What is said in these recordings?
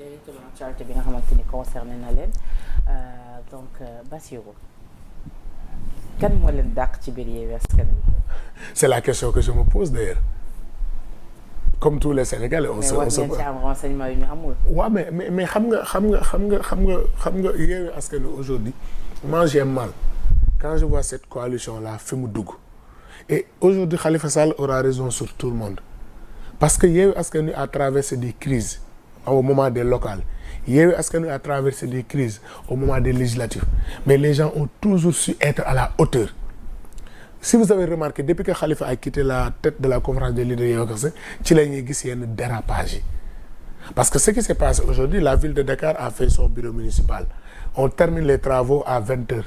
directement actualité bi nga xamante ni concerné na leen donc Bassirou kan moo leen dàq ci biir Yewwi Askan Wi. C'est la question que je me pose d'ailleurs. Comme tous les Sénégalais on se mais war ngeen ci am renseignement yu ñu amul. waaw mais xam nga Yewwi Askan Wi aujourd'hui moi j'ai mal quand je vois cette coalition là fi mu dugg et aujourd'hui Khalifa Sall aura raison sur tout le monde parce que Yewwi Askan Wi a traversé des crises au moment des locales Yewwi Askan Wi a traversé des crises au moment des législatives mais les gens ont toujours su être à la hauteur. Si vous avez remarqué depuis que Khalifa a quitté la tête de la conférence des leaders Yewwi Askan Wi ci la ñuy gis yenn dérapage yi parce que ce qui s'est passé aujourd'hui la ville de Dakar a fait son bureau municipal on termine les travaux à 20h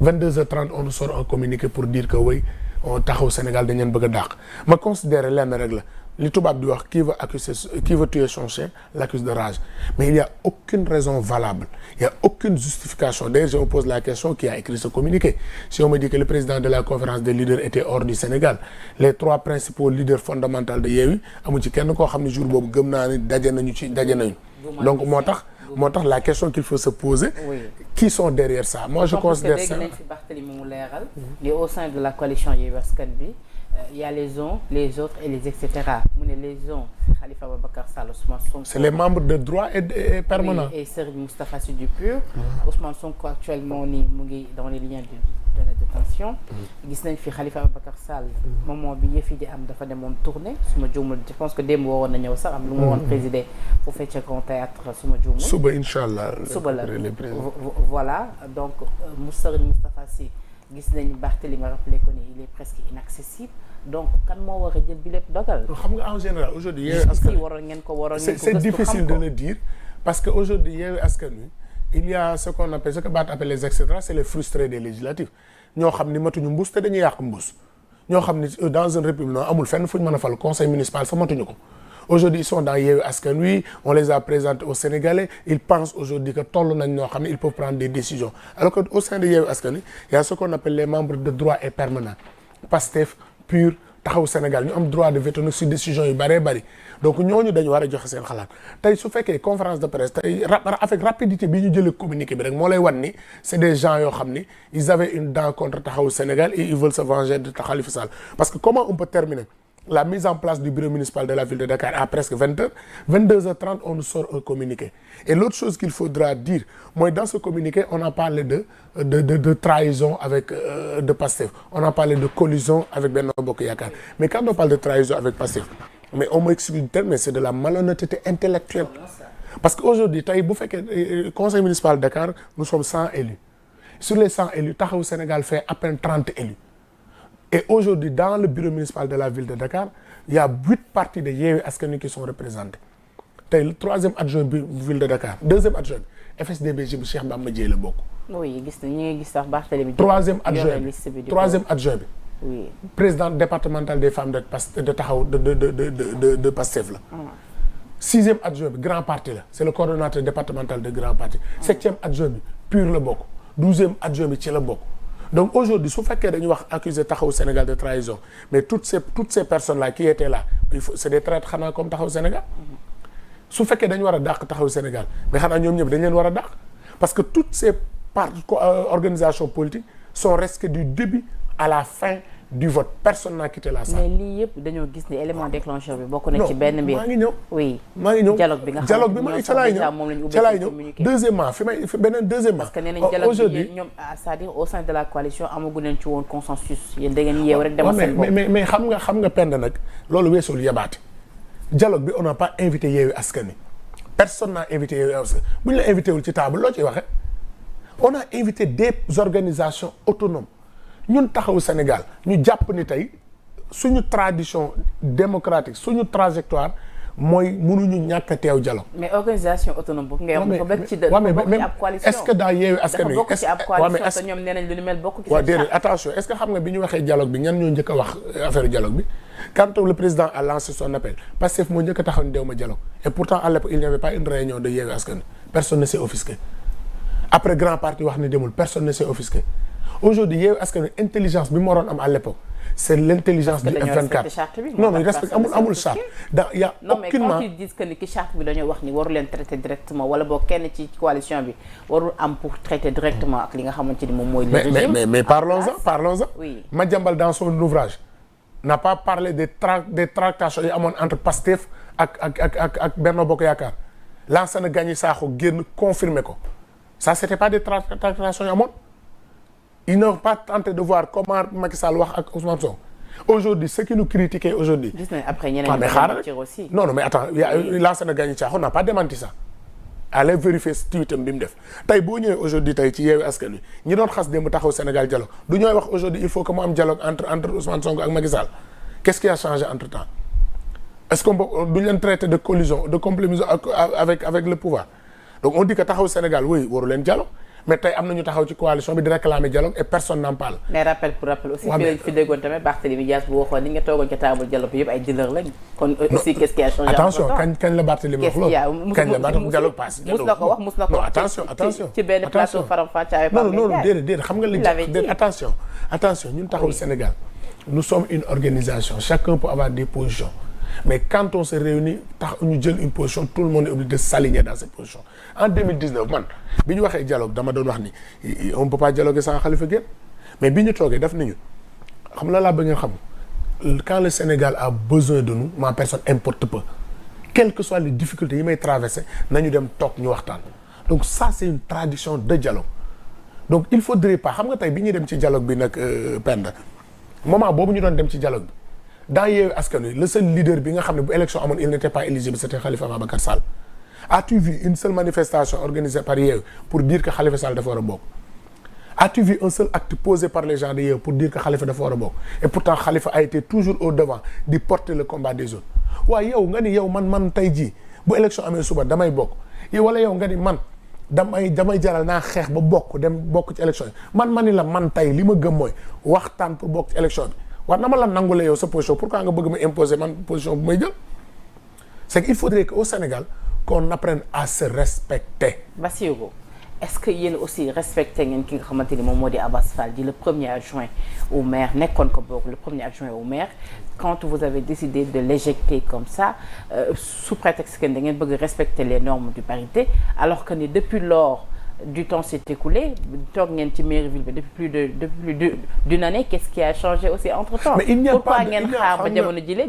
22h30 on nous sort un communiqué pour dire que oui on taxaw Sénégal dañ leen bëgg a dàq ma considérer lenn rek la li tubaab di wax qui veut tuer son chien l'accuse de rage mais il y a aucune raison valable il y a aucune justification d'ailleurs je me pose la question qui a écrit ce communiqué si on me dit que le président de la conférence des leaders était hors du Sénégal les trois principaux leaders fondamentaux de Yewwi amu ci kenn koo xam ne jour boobu gëm naa ni daje nañu donc moo tax la question qu'il faut se poser oui. Qui sont derrière ça moi je considère ça nañ fi Barthélémy mu leeral ni au sein de la coalition Yewwi Askan Wi il y a les uns les autres et les et cetera mu ne les uns c'est Khalifa Ababacar Sall Ousmane Sonko c'est les membres de droit et permanent oui, et Serigne Moustapha Sy du PUR Ousmane Sonko actuellement nii mu ngi dans les liens de la détention gis nañ fi Khalifa Ababacar Sall moment bi yëf yi di am dafa demoon tournée su ma juumul je pense que démb waroon na ñëw sax am lu mu woon présider foofee ca Grand Théâtre su ma juumul suba inchallah suba la voilà donc Serigne Moustapha Sy gis nañ Barthélémy rappelé ko ni il est presque inaccessible donc kan moo war a jël bi lépp dogal. xam nga en général aujourd'hui Yewwi Askan Wi waroon ngeen ko c'est difficile de le dire parce que aujourd'hui Yewwi Askan Wi il y a ce qu'on appelle ce que Barth appelle les et cetera c'est les frustrés des législatives ñoo xam ni matuñu mbuus te dañuy yàq mbuus ñoo xam ni dans une république non amul fenn fu ñu mën a fal conseil municipal fa matuñu ko. Aujourd'hui ils sont dans Yewwi Askan Wi on les a présentés aux Sénégalais ils pensent aujourd'hui que toll nañ ñoo xam ne ils peuvent prendre des décisions alors que au sein de Yewwi Askan Wi il y a ce qu'on appelle les membres de droit et permanent Pastef PUR Taxawu Sénégal ñu am droit de veto nag si décision yu bëree bëri donc ñooñu dañu war a joxe seen xalaat tey su fekkee conférence de presse tey avec rapidité bi ñu jëlee communiqué bi rek moo lay wan ni c'est des gens yoo xam ni ils avaient une dent contre Taxawu Sénégal et ils veulent se venger de Khalifa Sall parce que comment on peut terminer la mise en place du bureau municipal de la ville de Dakar à presque 20h 22h30 on nous sort un communiqué et l'autre chose qu'il faudra dire mooy dans ce communiqué on a parlé de trahison avec de Pastef on a parlé de collusion avec Benno Bokk Yaakaar mais quand on parle de trahison avec Pastef mais on m'excuse le terme mais c'est de la malhonnêteté intellectuelle parce que aujourd'hui tey bu fekkee conseil municipal de Dakar nous sommes 100 élus sur les 100 élus Taxawu Sénégal fait à peine 30 élus et aujourd'hui dans le bureau municipal de la ville de Dakar il y a 8 partis de Yewwi Askan Wi qui sont représentés tey le troisième adjoint bi ville de Dakar deuxième adjoint bi FSDBJ bu Cheikh Bamba Dièye la bokk. oui gis nañu ñu ngi gis sax Barthélémy. troisième adjoint bi oui président départemental des femmes de Taxawu de Pastef la. sixième adjoint bi grand parti la c'est le coordonnateur départemental de grand parti. septième adjoint bi PUR la bokk 12e adjoint bi ci la bokk. donc aujourd'hui su fekkee dañuy wax accusé Taxawu Sénégal de trahison mais toutes ces personnes là qui étaient là il faut c'est des traîtres xanaa comme Taxawu Sénégal su fekkee dañu war a dàq Taxawu Sénégal mais xanaa ñoom ñëpp dañ leen war a dàq parce que toutes ces organisations politiques sont restées du début à la fin du vote personne n'a quitté la salle. mais lii yëpp dañoo gis ni élément déclencheur bi bokk na ci benn mbir. maa ngi ñëw oui dialogue bi ma ca laay ñëw deuxièmement fi beneen deuxièmement. parce que nee nañ dialogue bi ñoom c'est-à-dire au sein de la coalition amagu leen ci woon consensus yéen da ngeen yeew rek demal seen bopp. mais xam nga pend nag loolu weesul yabaate dialogue bi on n'a pas invité Yewwi Askan Wi personne n'a invité Yewwi Askan Wi bu ñu la invité wul ci table loo ciy waxee on a invité des organisations autonomes ñun Taxawu Sénégal ñu jàpp ni tey suñu tradition démocratique suñu trajectoire mooy mënuñu ñàkk a teew dialogue. mais organisation autonome boobu ngay wax dafa bokk ci ab coalition est-ce que daa Yewwi Askan Wi dafa bokk ci ab coalition te ñoom nee nañ lu ni mel bokk ci. waaw déedéet attention est-ce que xam nga bi ñu waxee dialogue bi ñan ñoo njëkk a wax affaire dialogue bi quand le président a lancé son appel Pastef moo njëkk a taxaw ni dew ma dialogue et pourtant à l'époque il n'y avait pas une réunion de Yewwi Askan Wi personne ne s'est offusqué après grand parti wax ni demul personne ne s'est offusqué aujourd'hui Yewwi Askan Wi intelligence bi mu waroon am à l'époque c'est l'intelligence du F24. Non mais respect amul charte y a aucunement mais quand ils disent que ni ki charte bi dañoo wax ni waru leen traiter directement wala boo kenn ci coalition bi warul am pour traiter directement ak li nga xamante ni moom mooy le régime. mais parlons-en. Oui. Madiambal dans son ouvrage n'a pas parlé des tractations yi amoon entre Pastef ak Benno Bokk Yaakaar Lansana Gagny Sakho génn confirmer ko ça c'était pas des tractations yi amoon. Ils n'ont pas tenté de voir comment Macky Sall wax ak Ousmane Sonko. Aujourd'hui, ceux qui nous critiquaient aujourd'hui. Après, il y a des aussi. Non, mais attends, Lansana Gagny Sakho n'a pas démenti ça. Allez vérifier ce tweet bi mu def. Tey boo ñëwee aujourd'hui tey ci Yewwi Askan Wi ñi doon xas démb taxaw Sénégal dialogue du ñooy wax aujourd'hui il faut que mu am dialogue entre Ousmane Sonko ak Macky Sall. Qu'est-ce qui a changé entre-temps? Est-ce qu'on duñ leen traiter de collusion, de compromission avec le pouvoir? Donc on dit que taxaw Sénégal oui waru leen dialogue. Mais tey am nañu taxaw ci coalition bi di réclamer dialogue et personne n'en parle. mais rappel aussi. waaw mais fi déggoon tamit Barthélémy Dias bu waxoon ni nga toogoon ca table dialogue bi yëpp ay dealer lañ. kon aussi qu'est-ce qui a changé. attention kañ la Barthélémy wax loolu. kañ la Barthélémy dialogue passe. mus na ko wax non attention ci benn plateau Faram-Facce avec Pape non déedéet xam nga li déedéet attention ñun taxaw Sénégal nous sommes une organisation chacun peut avoir des positions. Mais quand on se réunit tax ñu jël une position tout le monde est obligé de s'aligner dans cette position en 2019 man bi ñu waxee dialogue dama doon wax ni on ne peut pas dialoguer sans Khalifa Gueye mais bi ñu toogee def nañu xam la laa bëgg ngeen xam quand le Sénégal a besoin de nous ma personne importe peu quelles que soient les difficultés yi may traverser nañu dem toog ñu waxtaan donc ça c'est une tradition de dialogue donc il faudrait pas xam nga tey bi ñuy dem ci dialogue bi nag Penda moment boobu ñu doon dem ci dialogue bi dans Yewwi Askan Wi le seul leader bi nga xam ne bu élection amoon il n'était pas éligible c'était Khalifa Ababacar Sall. As-tu vu une seule manifestation organisée par Yewwi pour dire que Khalifa Sall dafa war a bokk? As-tu vu un seul acte posé par les gens de Yewwi pour dire que Khalifa dafa war a bokk? Et pourtant Khalifa a été toujours au devant di porter le combat des autres. waaye yow nga ni yow man tey jii bu élection amee suba damay bokk yow wala yow nga ni man damay jaral naa xeex ba bokk ci élection yi man ni la man tey li ma gëm mooy waxtaan pour bokk ci élection bi. war na ma la nangule yow sa position pourquoi nga bëgg ma imposer man position bu may jël c'est qu'il faudrait qu'au Sénégal qu'on apprenne à se respecter. Bassirou est-ce que yéen aussi respecté ngeen ki nga xamante ni moom moo di Abass Fall di le premier adjoint au maire nekkoon ko boog le premier adjoint au maire quand vous avez décidé de l'éjecter comme ça sous prétexte que da ngeen bëgg respecter les normes du parité alors que ni depuis lors du temps s'est écoulé toog ngeen ci mairie ville bi depuis plus d'une année qu'est-ce qui a changé aussi entre-temps. Mais il n'y a pourquoi pas de ngeen xaar ba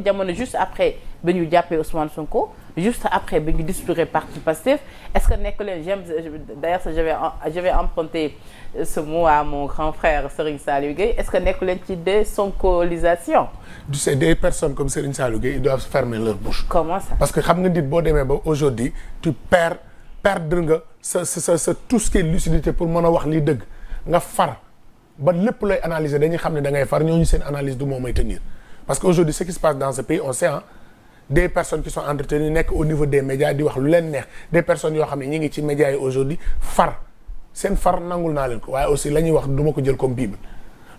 jamono juste après ba ñu jàppee Ousmane Sonko juste après ba ñu dissoudre parti Pastef est-ce que nekk leen d'ailleurs je vais emprunter ce mot à mon grand frère Serigne Saliou Gueye est-ce que nekk leen ci désonkolisation. Tu sais des personnes comme Serigne Saliou Gueye ils doivent fermer leur bouche. Comment ça? Parce que xam nga nit boo demee ba aujourd'hui tu perdre nga sa tout ce qui est lucidité pour mën a wax lii dëgg nga far ba lépp lay analyser dañuy xam ne da ngay far ñooñu seen analyse du moo may tenir parce que aujourd'hui ce qui se passe dans ce pays on sait des personnes qui sont entretenues nekk au niveau des médias di wax lu leen neex des personnes yoo xam ne ñi ngi ci médias yi aujourd'hui seen far nangul naa leen ko waaye aussi la ñuy wax du ma ko jël comme bible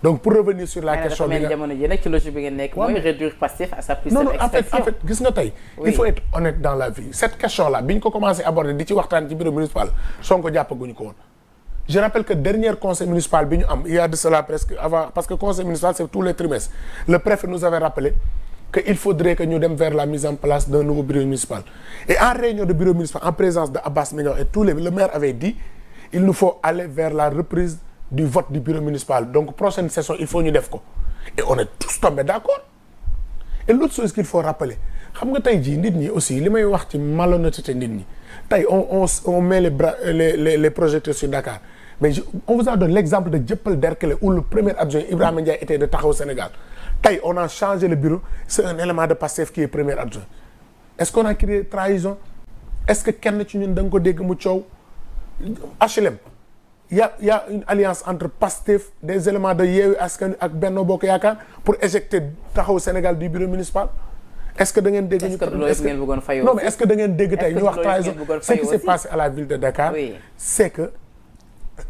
donc pour revenir sur la question bi jamono ji nag ci logique bi ngeen nekk mooy réduire Pastef à sa plus non simple expression. en fait gis nga tey il faut être honnête dans la vie cette question là bi ñu ko commencé aborder di ci waxtaan ci bureau municipal Sonko jàppaguñu ko woon je rappelle que dernier conseil municipal bi ñu am il y a de cela presque avant parce que conseil municipal c'est tous les trimestres le préfet nous avait rappelé que il faudrait que ñu dem vers la mise en place d'un nouveau bureau municipal et en réunion de bureau municipal en présence de Abass Mignon et tous les le maire avait dit il nous faut aller vers la reprise du vote du bureau municipal donc prochaine session il faut ñu def ko et on est tous tombés d'accord et l'autre chose qu'il faut rappeler xam nga tey jii nit ñi aussi li may wax ci malhonnêteté nit ñi tey on met les projecteurs sur Dakar mais on vous a donné l'exemple de Dieuppeul Derklé où le premier adjoint Ibrahima Ndiaye était de Taxawu Sénégal tey on a changé le bureau c'est un élément de Pastef qui est premier adjoint est-ce qu'on a créé trahison est-ce que kenn ci ñun da nga ko dégg mu coow HLM il y a une alliance entre Pastef des éléments de Yewwi Askan Wi ak Benno Bokk Yaakaar pour éjecter Taxawu Sénégal du bureau municipal est-ce que da ngeen dégg non mais est-ce que da ngeen dégg tey ñu wax trahison ce qui s'est passé à la ville de Dakar c'est que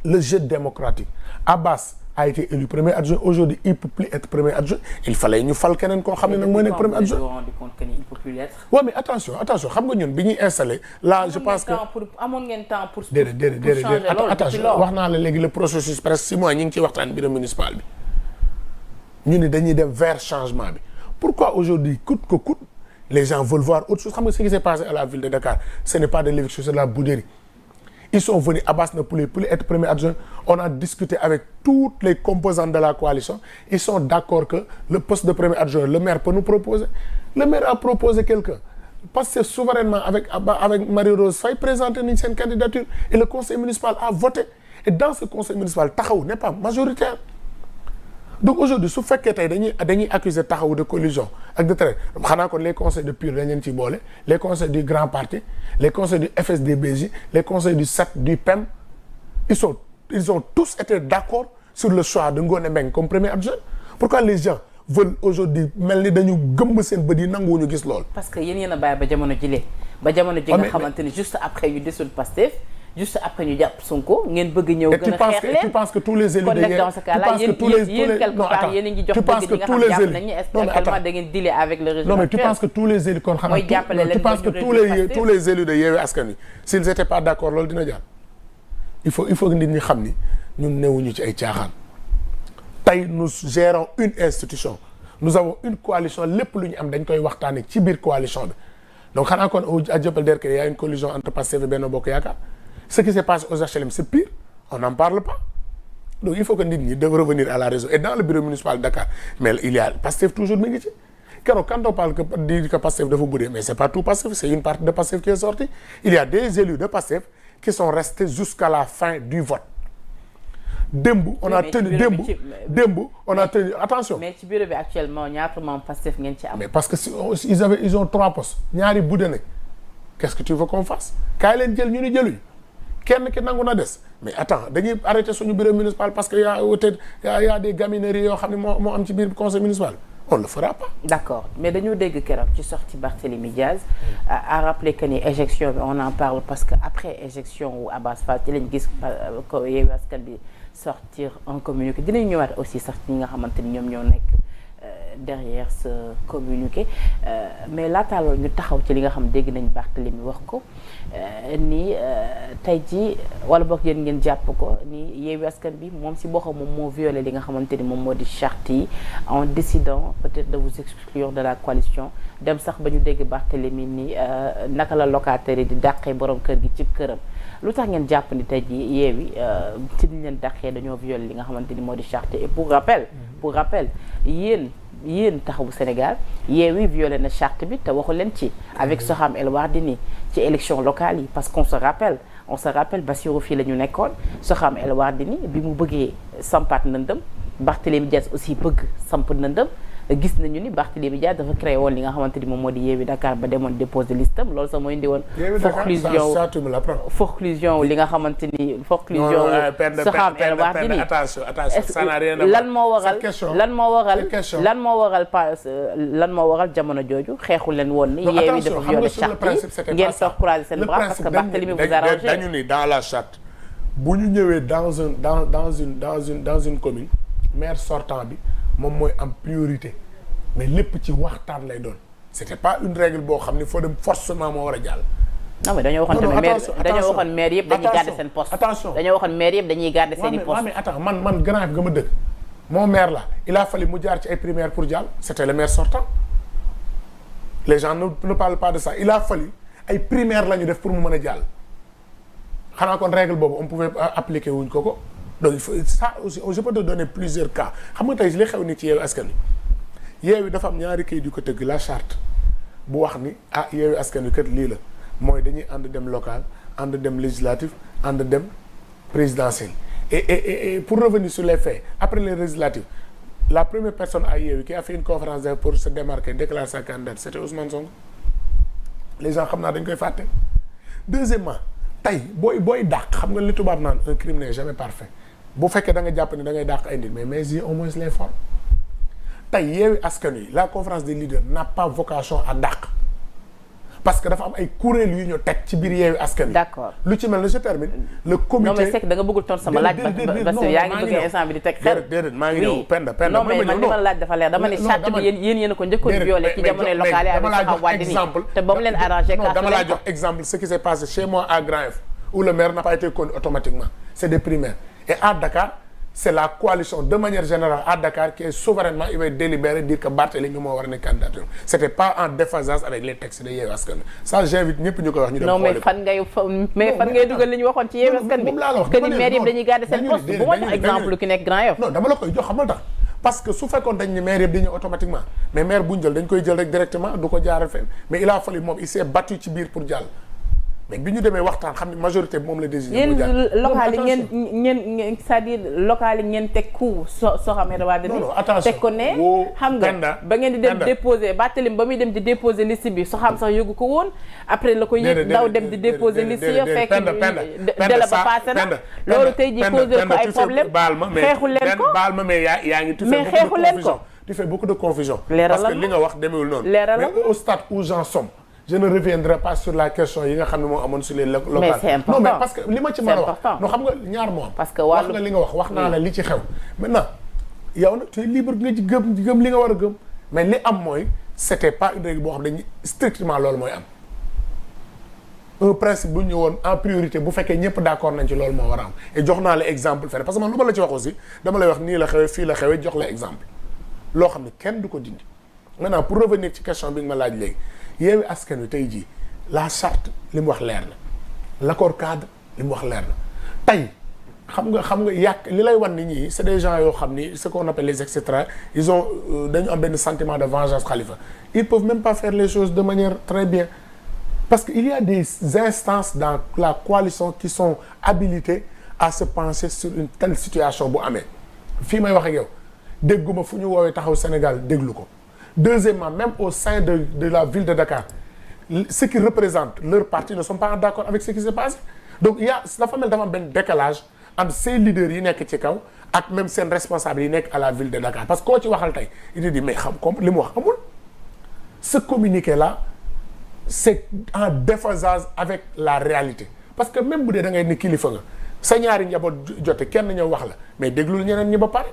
le jeu démocratique Abass a été élu premier adjoint aujourd'hui il peut plus être premier adjoint il fallait ñu fal keneen koo xam ne nag mooy nekk premier adjoint waaw mais attention xam nga ñun bi ñuy installé là je pense que amoon ngeen temps pour attention wax naa la léegi le processus presque 6 mois ñi ngi ciy waxtaan bureau municipal bi ñu ni dañuy dem vers changement bi pourquoi aujourd'hui coûte que coûte les gens veulent voir autre chose xam nga ce qui s'est passé à la ville de Dakar ce n'est pas de l'éviction c'est de la bouderie ils sont venus Abbas ne pouvait plus être premier adjoint on a discuté avec toutes les composantes de la coalition ils sont d'accord que le poste de premier adjoint le maire peut nous proposer le maire a proposé quelqu'un parce que souverainement avec Marie-Rose Faye présenté nañ seen candidature et le conseil municipal a voté et dans ce conseil municipal Taxawu n'est pas majoritaire donc aujourd'hui su fekkee tey dañuy accuser Taxawu de collusion ak de trait xanaa kon les conseils de PUR dañ leen ci boole les conseils du grand parti les conseils du FSD/BJ les conseils du SET du PEM ils ont tous été d'accord sur le choix de Ngoné Mbengue comme premier adjoint pourquoi les gens veulent aujourd'hui mel ni dañu gëmm seen bët yi nanguwuñu gis lool. parce que yéen a bàyyi ba jamono ji nga xamante ni juste après ñu desul Pastef juste après ñu jàpp Sonko ngeen bëgg ñëw gën a xeex leen tu penses que tous les élus kon nag dans ce cas-là yéen quelque part yéen a ngi jox dëgg ñi nga xam jàpp nañu est-ce que actuellement da ngeen dealer avec le régime non mais tu penses que tous les élus kon xam mooy jàppale leen tu penses que tous les élus de Yewwi Askan Wi s'ils étaient pas d'accord loolu dina jaar il faut que nit ñi xam ni ñun newuñu ci ay caaxaan tey nous gérons une institution nous avons une coalition lépp lu ñu am dañ koy waxtaanee ci biir coalition bi donc xanaa kon à Dieuppeul Derklé y a une collusion entre Pastef et Benno Bokk Yaakaar ce qui s'est passé aux HLM c'est pire on n'en parle pas donc il faut que nit ñi doivent revenir à la raison et dans le bureau municipal de Dakar mais il y a Pastef toujours mi ngi ci keroog quand on parle que Pastef dafa budee mais c'est pas tout Pastef c'est une partie de Pastef qui est sortie il y a des élus de Pastef qui sont restés jusqu'à la fin du vote démb on a tenu attention. mais ci bureau bi actuellement ñaata membres Pastef ngeen ci am. mais parce que ils ont 3 postes ñaari budde nag qu'est-ce que tu veux qu'on fasse kaay leen jël ñu ni jëluñu kenn ki nangu na des mais attends dañuy arrêter suñu bureau municipal parce que y a peut-être y a des gamineries yoo xam ne moo am ci biir conseil municipal on le fera pas. d'accord mais dañu dégg keroog ci sortie Barthélémy Diaz à rappeler que ni éjection bi on en parle parce que après éjection wu Abass Fall ci lañ gis ko Yewwi Askan bi sortir un communiqué dinañ ñëwaat aussi sax ñi nga xamante ni ñoom ñoo nekk derrière ce communiqué mais laata loolu ñu taxaw ci li nga xam dégg nañ Barthélémy wax ko ni tey jii wala boog yéen ngeen jàpp ko ni Yewwi Askan bi moom si boppam moom moo violé li nga xamante ni moom moo di charte yi en décidant peut-être de vous exclure de la coalition dem sax ba ñu dégg Barthélémy ni naka la locataire yi di dàqee borom kër gi ci këram lu tax ngeen jàpp ni tey jii Yewwi ci liñ leen dàqee dañoo violé li nga xamante ni moo di charte et pour rappel yéen Taxawu Sénégal Yewwi violé na charte bi te waxu leen ci avec Soham El Wardini ci élection locale yi parce qu'on se rappelle Bassirou fii la ñu nekkoon Soham El Wardini bi mu bëggee sampaat ndëndëm Barthélémy Diaz aussi bëgg samp ndëndëm gis nañu ni Barthélémy Diaz dafa créé woon li nga xamante ni moom moo di Yewwi Dakar ba demoon déposer listam loolu sax mooy indi woon forclusion li nga xamante ni forclusion Soham El Wardini lan moo waral jamono jooju xeexu leen woon ni Yewwi dafa violé charte yi ngeen toog croiser seen bras parce que Barthélémy vous arrangez dañu ni dans la charte bu ñu ñëwee dans une commune maire sortant bi moom mooy am priorité mais lépp ci waxtaan lay doon c'était pas une règle boo xam ne foo dem forcément moo war a jàll. non mais dañoo waxoon tamit dañoo waxoon maire yëpp dañuy garder seen poste. attention dañoo waxoon maire yëpp dañuy garder seen i poste. mais attends man Grand Yoff ga ma dëkk mon maire là il a fallu mu jaar ci ay primaires pour jàll c'était le maire sortant les gens ne parlent pas de ça il a fallu ay primaires la ñu def pour mu mën a jàll xanaa kon règle boobu on pouvait appliquer wuñ ko. donc il faut ça aussi je peux te donner plusieurs cas xam nga tey li xew ni ci Yewwi Askan Wi Yewwi dafa am ñaari kayit yu ko tëgg la charte bu wax ni Yewwi Askan Wi kat lii la mooy dañuy ànd dem local ànd dem législatif ànd dem présidentiel et pour revenir sur les faits après les législatives la première personne à Yewwi qui a fait une conférence pour se démarquer déclarer sa candidature c'était Ousmane Sonko les gens xam naa dañ koy fàtte deuxièmement tey booy dàq xam nga li tubaab naan un crime n'est jamais parfait bu fekkee da nga jàpp ne da ngay dàq ay nit mais y au moins les formes tey Yewwi Askan Wi la conférence des leaders n'a pas vocation à dàq parce que dafa am ay kuréel yu ñu teg ci biir Yewwi Askan Wi. d'accord lu ci mel ne je termine. le comité non mais c'est que da nga bëggul tontu sama laaj. parce que yaa ngi bëgg instant bi di teg xel. déedéet maa ngi ñëw penda non mais man li ma laaj dafa leer dama ne charte bi yéen a ko njëkkoon violé ci jamonoy locale yi avec Soham Wardini te ba mu leen arrangé dama laa jox exemple ce qui s'est passé chez moi à Grand Yoff où le maire n'a pas été connu automatiquement c'est des primaires et à Dakar c'est la coalition de manière générale à Dakar qui est souverainement il va délibérer dire que Barthélémy moo war a nekk candidature c'était pas en déphasage avec les textes de Yewwi Askan Wi ça j'invite ñëpp ñu koy wax ñu dem non mais fan ngay dugal li ñu waxoon ci Yewwi Askan Wi que ni maire yëpp dañuy garder seen poste bu ma jox exemple ki nekk Grand Yoff non dama la koy jox xamal tax parce que su fekkoon dañ ne maire yëpp dañuy automatiquement mais maire bu ñu jël dañ koy jël rek directement du ko jaaral fenn mais il a fallu moom il s'est battu ci biir pour jàll mais bi ñu demee waxtaan xam ne majorité bi moom la désigné. yéen local yi ngeen c'est-à-dire local yi ngeen teg ku Soham El Wardini. non attention teg ko ne xam nga ba ngeen di dem déposer Barthélémy ba muy dem di déposer liste bi Soham sax yëgu ko woon après la ko yëg daw dem di déposer liste yi fekk dela ba passé na loolu tey ji posé ko ay problème xeexu leen ko baal ma mais yaa ngi tu fais beaucoup de confusion parce que li nga wax demewul noonu mais au stade où j'en suis je ne reviendrai pas sur la question yi nga xam ne moo amoon sur les locales. mais c'est important non mais parce que li ma ci mën a wax non xam nga ñaar moo am. parce que wax nga li nga wax naa la li ci xew. maintenant yow nag tu es libre nga ci gëm li nga war a gëm mais li am mooy c'était pas une règle boo xam dañuy strictement loolu mooy am. un principe bu ñu woon en priorité bu fekkee ñëpp d'accord nañ ci loolu moo war a am et jox naa la exemple feneen parce que man lu ma la ci wax aussi dama lay wax nii la xewee fii la xewee jox la exemple loo xam ne kenn du ko dindi maintenant pour revenir ci question bi nga ma laaj léegi. Yewwi Askan Wi tey jii la charte li mu wax leer na l'accord cadre li mu wax leer na tey xam nga yàq li lay wan nit ñi c'est des gens yoo xam ni ce qu'on appelle les et cetera ils ont dañu am benn sentiment de vengeance Khalifa ils peuvent même pas faire les choses de manière très bien parce que il y a des instances dans la coalition qui sont habilitées à se pencher sur une telle situation bu amee fii may wax ak yow dégguma fu ñu woowee taxaw Sénégal déglu ko. Deuxièmement, même au sein de la ville de Dakar, ceux qui représentent leur parti ne sont pas d'accord avec ce qui s'est passé. Donc il y a dafa mel dafa am benn décalage entre ces leaders yi nekk ci kaw ak même seen responsables yi nekk à la ville de Dakar parce que koo ci waxal tey il te dit mais xam comme li mu wax amul. Ce communiqué là c'est en déphasage avec la réalité parce que même bu dee da ngay ne kilifa nga sa ñaari njaboot jote kenn ñëw wax la mais déglul ñeneen ñi ba pare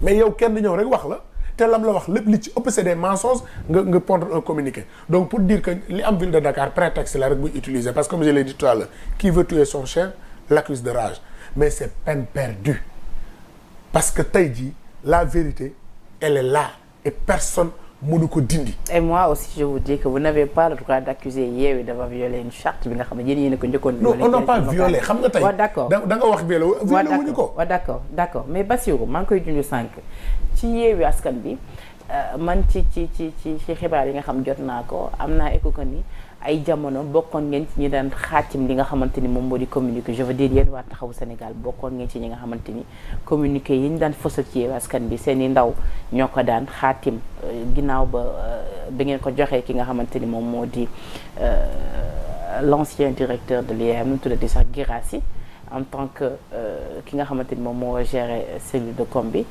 mais yow kenn ñëw rek wax la. te lam la wax lépp li ci ëpp c'est des mensonges nga pondre un communiqué donc pour dire que li am ville de Dakar prétexte la rek buy utiliser parce que comme je l'ai dit tout à l'heure qui veut tuer son chien l'accuse de rage mais c'est peine perdue parce que tey jii la vérité elle est là et personne mënu ko dindi. et moi aussi je vous dis que vous n'avez pas le droit d'accuser Yewwi d'avoir violé une charte bi nga xam ne yéen a ko njëkkoon. non on n'a pas violé xam nga tey. waaw d'accord da nga wax violé wuñu ko. waaw d'accord mais Bassirou maa ngi koy junj sànq ci Yewwi Askan Wi man ci xibaar yi nga xam jot naa ko am naa écho que ni ay jamono bokkoon ngeen ci ñi daan xaatim li nga xamante ni moom moo di communiqué je veux dire yéen waa Taxawu Sénégal bokkoon ngeen ci ñi nga xamante ni communiqué yi ñu daan fësal ci Yewwi Askan Wi seen i ndaw ñoo ko daan xaatim ginnaaw ba ngeen ko joxee ki nga xamante ni moom moo di l'ancien directeur de l'IAM nu mu tuddati sax Guirassy en tant que ki nga xamante ni moom moo géré cellule de com bi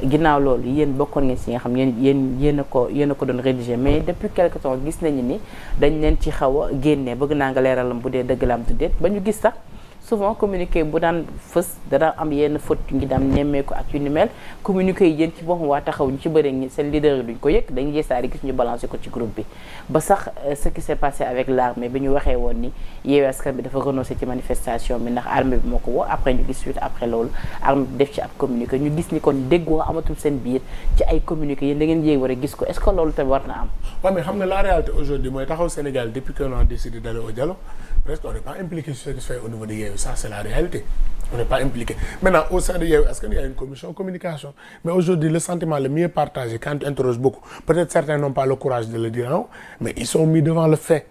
ginnaaw loolu yéen bokkoon ngeen si nga xam yéen a ko doon rédigé mais depuis quelque temps gis nañu ni dañ leen ci xaw a génne bëgg naa nga leeralam bu dee dëgg la am du déet ba ñu gis sax souvent communiqué bu daan fës dana am yenn faute yu ngi daan nemmeeku ak yu ni mel communiqué yi yéen ci boppam waa Taxaw ñu ci bëri ñi seen leader yi duñ ko yëg dañuy gëstaari gis ñu balancé ko ci groupe bi ba sax ce qui s'est passé avec l'armée bi ñu waxee woon ni Yewwi Askan bi dafa renoncé ci manifestation bi ndax armée bi moo ko woo après ñu gis suite après loolu armée bi def ci ab communiqué ñu gis ni kon déggoo amatul seen biir ci ay communiqué yéen da ngeen yéeg war a gis ko est-ce que loolu tamit war na am. waaw mais xam nga la réalité aujourd'hui mooy Taxaw Sénégal depuis qu'on a décidé d'aller au dialogue presque on n'est pas impliqué sur ce qui se fait au niveau de Yewwi ça c'est la réalité on n'est pas impliqué maintenant au sein de Yewwi Askan il y a une commission communication mais aujourd'hui le sentiment le mieux partagé quand tu interroges beaucoup peut-être certains n'ont pas le courage de le dire mais ils sont mis devant le fait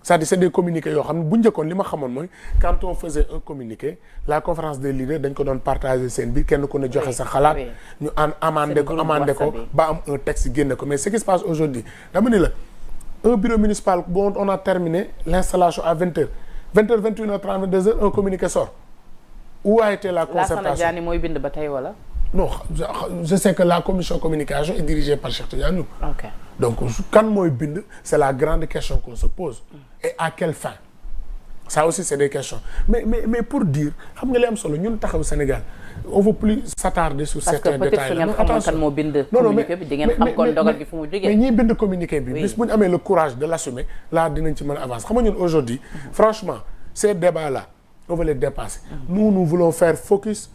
c'est-à-dire c'est des communiqués yoo xam ne bu njëkkoon li ma xamoon mooy quand on faisait un communiqué la conférence des leaders dañ ko doon partager seen biir kenn ku ne joxe sa xalaat ñu amandé ko ba am un texte génne ko mais ce qui se passe aujourd'hui dama ni la un bureau municipal bon on a terminé l'installation à 20h 20h 21h30 22h un communiqué sort où a été la concertation Lassana Diané mooy bind ba tey wala. non je sais que la commission communication est dirigée par Cheikh Tidiane Youm. ok donc kan mooy bind c'est la grande question qu'on se pose. et à quelle fin ça aussi c'est des questions mais pour dire xam nga li am solo ñun Taxawu Sénégal on veut plus s'attarder sur certains détails là. parce que peut-être su ngeen xamoon kan moo bind. communiqué bi di ngeen xam kon dogal bi fu mu jógee. mais ñiy bind communiqué bi. bis bu ñu amee le courage de l'assumer là dinañ ci mën a avancer xam nga ñun aujourd'hui franchement ces débats là on veut les dépasser. nous voulons faire focus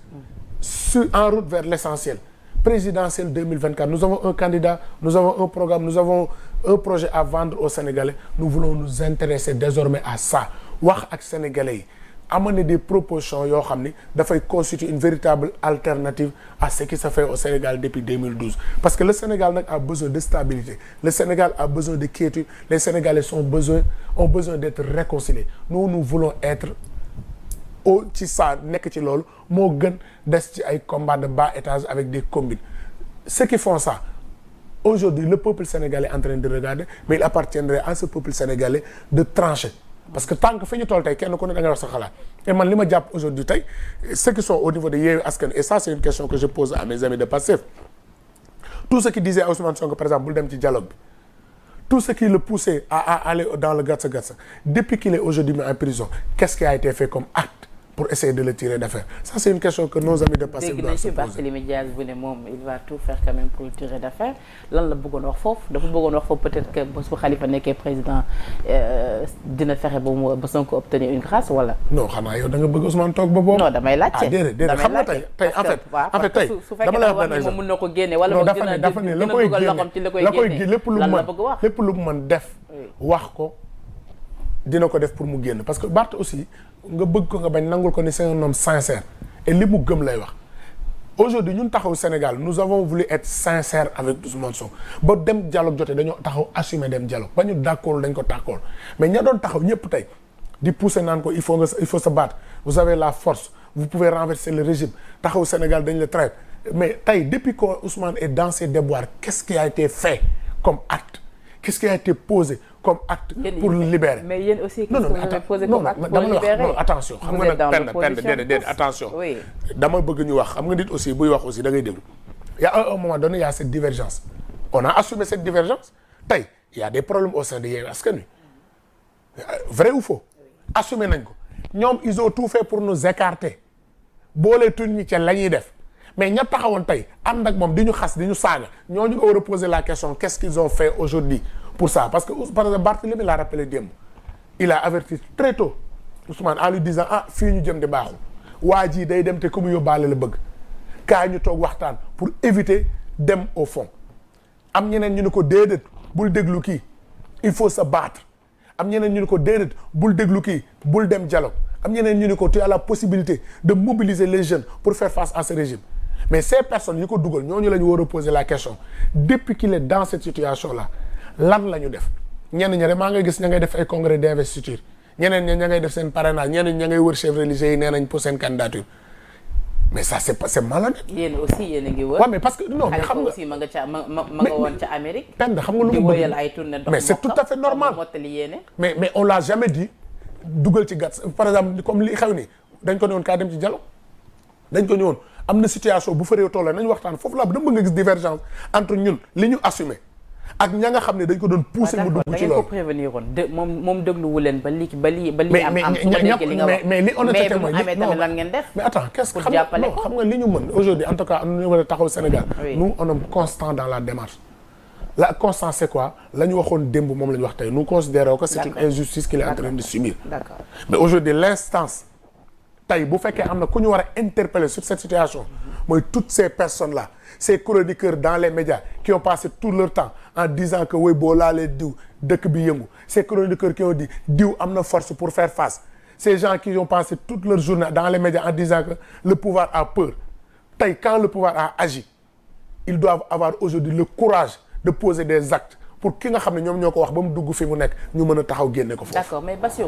en route vers l'essentiel. Présidentielle 2024, nous avons un candidat, nous avons un programme, nous avons un projet à vendre aux Sénégalais. Nous voulons nous intéresser désormais à ça. Wax ak Sénégalais yi amener des propositions yoo xam ni dafay constituer une véritable alternative à ce qui se fait au Sénégal depuis 2012. Parce que le Sénégal nag a besoin de stabilité. Le Sénégal a besoin de quiétude. Les Sénégalais ont besoin d'être réconciliés. Nous voulons être ci saa nekk ci loolu moo gën des ci ay combats de bas étage avec des combines. Ceux qui font ça aujourd'hui le peuple sénégalais est en train de regarder, mais il appartiendrait à ce peuple sénégalais de trancher. Parce que tant que fi ñu toll tey kenn ku ne da nga wax sa xalaat et man li ma jàpp aujourd'hui tey ceux qui sont au niveau de Yewwi Askan et ça c'est une question que je pose à mes amis de Pastef, tout ce qui disait à Ousmane Sonko par exemple bul dem ci dialogue bi, tout ce qui le poussait à aller dans le gatsa-gatsa, depuis qu'il est aujourd'hui mis en prison, qu'est-ce qui a été fait comme acte pour essayer de le tirer d'affaire? Ça c'est une question que nos amis de Pastef doivent se poser. Barthélémy Dias bu ne moom il va tout faire quand même pour le tirer d'affaire. Lan la bëggoon wax foofu dafa bëggoon wax foofu peut-être que bés bu Khalifa nekkee président dina fexe ba Sonko obtenir une grâce wala. non xanaa yow da nga bëgg Ousmane toog ba boobu. non damay laajte déedéet xam nga tey en fait tey dama lay wax benn exemple. mën na ko génne wala dafa ne la koy génne lépp lu mu mën def wax ko dina ko def pour mu génn parce que Barth aussi nga bëgg ko nga bañ nangul ko ni c'est un homme sincère et li mu gëm lay wax. Aujourd'hui ñun taxaw Sénégal nous avons voulu être sincères avec Ousmane Sonko ba dem dialogue jotee dañoo taxaw assumer dem dialogue ba ñu d'accord dañ ko d'accord mais ña doon taxaw ñëpp tey di pousser naan ko il faut se battre, vous avez la force, vous pouvez renverser le régime, taxaw Sénégal dañ le traite. Mais tey depuis que Ousmane est dans ses déboires, qu'est-ce qui a été fait comme acte? Qu'est-ce qui a été posé comme acte pour le libérer? Mais yéen aussi qu'est-ce que vous avez posé comme acte pour le libérer? Non, attention, xam nga nag pend attention. Dama bëgg ñu wax, xam nga nit aussi buy wax aussi da ngay déglu. Il y a un moment donné, il y a cette divergence. On a assumé cette divergence. Tey, il y a des problèmes au sein de Yewwi Askan Wi. Vrai ou faux? Assumé nañ ko. Ñoom ils ont tout fait pour nous écarter. Boole tuñ ñi ca la ñuy def. Mais ña taxawoon tey ànd ak moom di ñu xas di ñu saaga ñooñu nga war a poser la question qu'est-ce qu'ils ont fait aujourd'hui pour ça parce que par exemple Barthélémy l'a rappelé démb il a averti très tôt Ousmane en lui disant fii ñu jëm di baaxul waa ji day dem te ku mu yóbbaale la bëgg kaay ñu toog waxtaan pour éviter dem au fond am ñeneen ñu ne ko déedéet bul déglu kii il faut se battre am ñeneen ñu ne ko déedéet bul déglu kii bul dem dialogue am ñeneen ñu ne ko tu as la possibilité de mobiliser les jeunes pour faire face à ce régime. Mais ces personnes yi ko dugal ñooñu la ñu war a poser la question depuis qu'il est dans cette situation là lan la ñu def ñenn ñi rek maa ngay gis ña ngay def ay congrès d'investiture ñeneen ña ngay def seen parrainage ñeneen ña ngay wër chefs religieux yi nee nañ pour seen candidature mais ça c'est malhonnête. yéen aussi yéen a ngi wër. waaw mais parce que non mais xam nga aussi ma nga woon ca Amérique. Pend xam nga lu mu bëgg ay tournée mais c'est tout à fait normal mais on l'a jamais dit dugal ci gàtt par exemple comme li xew ni dañ ko ne woon kaa dem ci dialogue dañ ko ñëwoon am na situation bu fa réew toll nañ waxtaan foofu laa dama bëgg nga gis divergence entre ñun li ñu assumé ak ña nga xam ne dañ ko doon pousser mu dugg ci loolu. ko prévenir woon moom dégluwu leen ba lii am mais li honnêteté mooy mais tamit lan ngeen def. mais attends qu'est-ce que xam nga li ñu mën aujourd'hui en tout cas am nañu war a taxaw Sénégal. nous on est constant dans la démarche. La constance c'est quoi la ñu waxoon démb moom la ñu wax tey nous considérons que c'est une injustice qu'il est en train de subir. D'accord. Mais aujourd'hui l'instance tey bu fekkee am na ku ñu war a interpeller sur cette situation mooy toutes ces personnes là ces chroniqueurs dans les médias qui ont passé tout leur temps en disant que woy boo laalee diw dëkk bi yëngu ces chroniqueurs qui ont dit diw am na force pour faire face ces gens qui ont passé toute leur journée dans les médias en disant que le pouvoir a peur tey quand le pouvoir a agi ils doivent avoir aujourd'hui le courage de poser des actes pour ki nga xam ne ñoom ñoo ko wax ba mu dugg fi mu nekk ñu mën a taxaw génne ko foofu. D'accord mais Bassirou